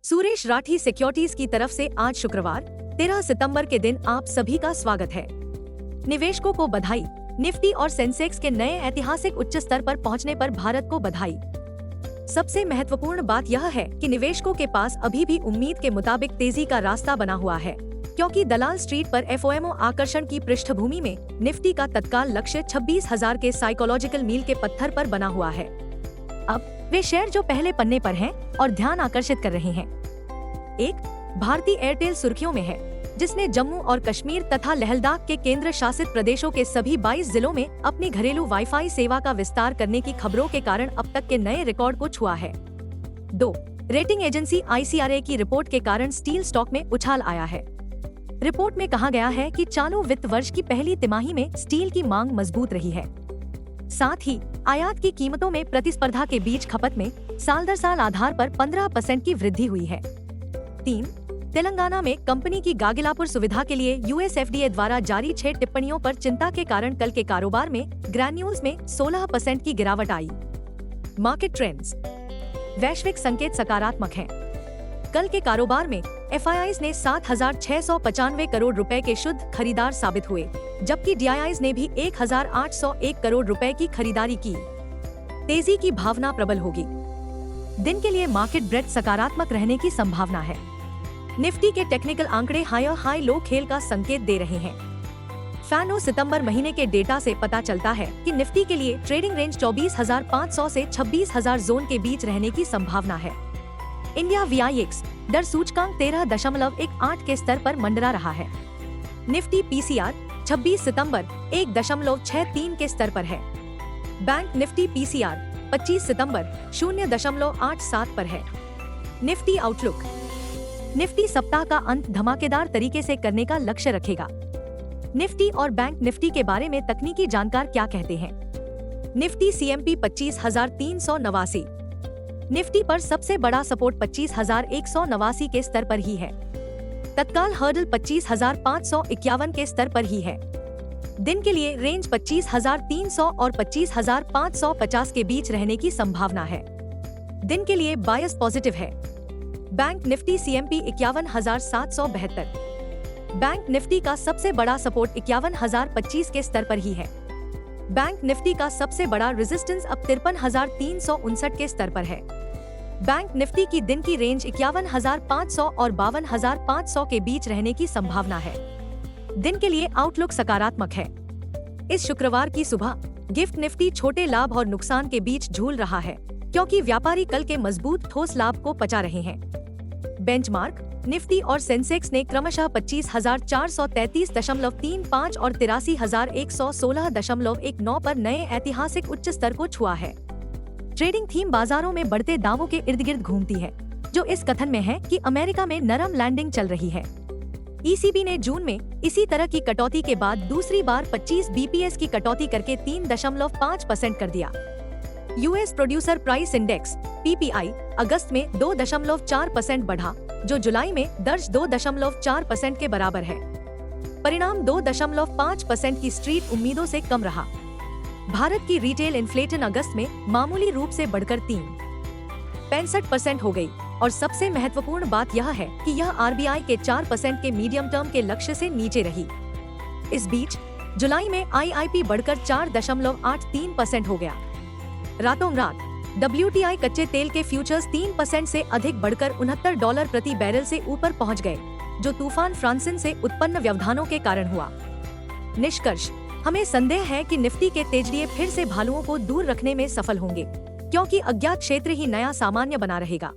Suresh Rathi securities की तरफ से आज शुक्रवार 13 सितंबर के दिन आप सभी का स्वागत है। निवेशकों को बधाई। निफ्टी और सेंसेक्स के नए ऐतिहासिक उच्च स्तर पर पहुंचने पर भारत को बधाई। सबसे महत्वपूर्ण बात यह है कि निवेशकों के पास अभी भी उम्मीद के मुताबिक तेजी का रास्ता बना हुआ है, क्योंकि दलाल स्ट्रीट पर एफओएमओ आकर्षण की पृष्ठभूमि में निफ्टी का तत्काल लक्ष्य 26,000 के साइकोलॉजिकल मील के पत्थर पर बना हुआ है। अब वे शेयर जो पहले पन्ने पर हैं और ध्यान आकर्षित कर रहे हैं। एक, भारती एयरटेल सुर्खियों में है, जिसने जम्मू और कश्मीर तथा लद्दाख के केंद्र शासित प्रदेशों के सभी 22 जिलों में अपनी घरेलू वाईफाई सेवा का विस्तार करने की खबरों के कारण अब तक के नए रिकॉर्ड को छुआ है। 2, रेटिंग एजेंसी ICRA की रिपोर्ट के कारण स्टील स्टॉक में उछाल आया है। रिपोर्ट में कहा गया है कि चालू वित्त वर्ष की पहली तिमाही में स्टील की मांग मजबूत रही है। साथ ही आयात की कीमतों में प्रतिस्पर्धा के बीच खपत में साल दर साल आधार पर 15% की वृद्धि हुई है। 3, तेलंगाना में कंपनी की गागिलापुर सुविधा के लिए US FDA द्वारा जारी 6 टिप्पणियों पर चिंता के कारण कल के कारोबार में ग्रैन्यूल्स में 16% की गिरावट आई। Market trends. वैश्विक संकेत सकारात्मक हैं। कल के कारोबार में FIIs ने 7,695 करोड़ रुपए के शुद्ध खरीदार साबित हुए, जबकि DIIs ने भी 1,801 करोड़ रुपए की खरीदारी की। तेजी की भावना प्रबल होगी। दिन के लिए मार्केट ब्रेड सकारात्मक रहने की संभावना है। निफ्टी के टेक्निकल आंकड़े हायर हाई लो खेल का संकेत दे रहे हैं। फैनो सितंबर महीने के डेटा से पता चलता है कि निफ्टी के लिए ट्रेडिंग रेंज 24,500 से 26,000 जोन के बीच रहने की संभावना है। इंडिया VIX डर सूचकांक 13.18 के स्तर पर मंडरा रहा है। निफ्टी PCR 26 सितंबर 1.63 के स्तर पर है। बैंक निफ्टी PCR 25 सितंबर 0.87 पर है। Nifty outlook. निफ्टी सप्ताह का अंत धमाकेदार तरीके से करने का लक्ष्य रखेगा। निफ्टी और बैंक निफ्टी के बारे में तकनीकी जानकार क्या कहते हैं। Nifty CMP 25,389। निफ्टी पर सबसे बड़ा सपोर्ट 25,189 के स्तर पर ही है। तत्काल हर्डल 25,551 के स्तर पर ही है। दिन के लिए रेंज 25,300 और 25,550 के बीच रहने की संभावना है। दिन के लिए बायस पॉजिटिव है। Bank Nifty CMP 51,772। Bank Nifty का सबसे बड़ा सपोर्ट 51,025 के स्तर पर ही है। बैंक निफ्टी का सबसे बड़ा रेजिस्टेंस अब 53,359 के स्तर पर है। बैंक निफ्टी की दिन की रेंज 51,500 और 52,500 के बीच रहने की संभावना है। दिन के लिए आउटलुक सकारात्मक है। इस शुक्रवार की सुबह गिफ्ट निफ्टी छोटे लाभ और नुकसान के बीच झूल रहा है, क्योंकि व्यापारी कल के मजबूत ठोस लाभ को पचा रहे हैं। बेंचमार्क निफ्टी और सेंसेक्स ने क्रमशः 25,433.35 और 83,116.19 पर नए ऐतिहासिक उच्च स्तर को छुआ है। ट्रेडिंग थीम बाजारों में बढ़ते दावों के इर्द गिर्द घूमती है, जो इस कथन में है कि अमेरिका में नरम लैंडिंग चल रही है। ECB ने जून में इसी तरह की कटौती के बाद दूसरी बार 25 BPS की कटौती करके 3.5% कर दिया। US producer price index PPI अगस्त में 2.4% बढ़ा, जो जुलाई में दर्ज 2.4% के बराबर है। परिणाम 2.5% की स्ट्रीट उम्मीदों से कम रहा। भारत की रिटेल इन्फ्लेशन अगस्त में मामूली रूप से बढ़कर 3.65% हो गई, और सबसे महत्वपूर्ण बात यह है कि यह RBI के 4% के मीडियम टर्म के लक्ष्य से नीचे रही। इस बीच जुलाई में IIP बढ़कर 4.83% हो गया। रातों रात WTI कच्चे तेल के फ्यूचर्स 3% से अधिक बढ़कर $69 प्रति बैरल से ऊपर पहुंच गए, जो तूफान फ्रांसिन से उत्पन्न व्यवधानों के कारण हुआ। निष्कर्ष, हमें संदेह है कि निफ्टी के तेजड़िए फिर से भालुओं को दूर रखने में सफल होंगे, क्योंकि अज्ञात क्षेत्र ही नया सामान्य बना रहेगा।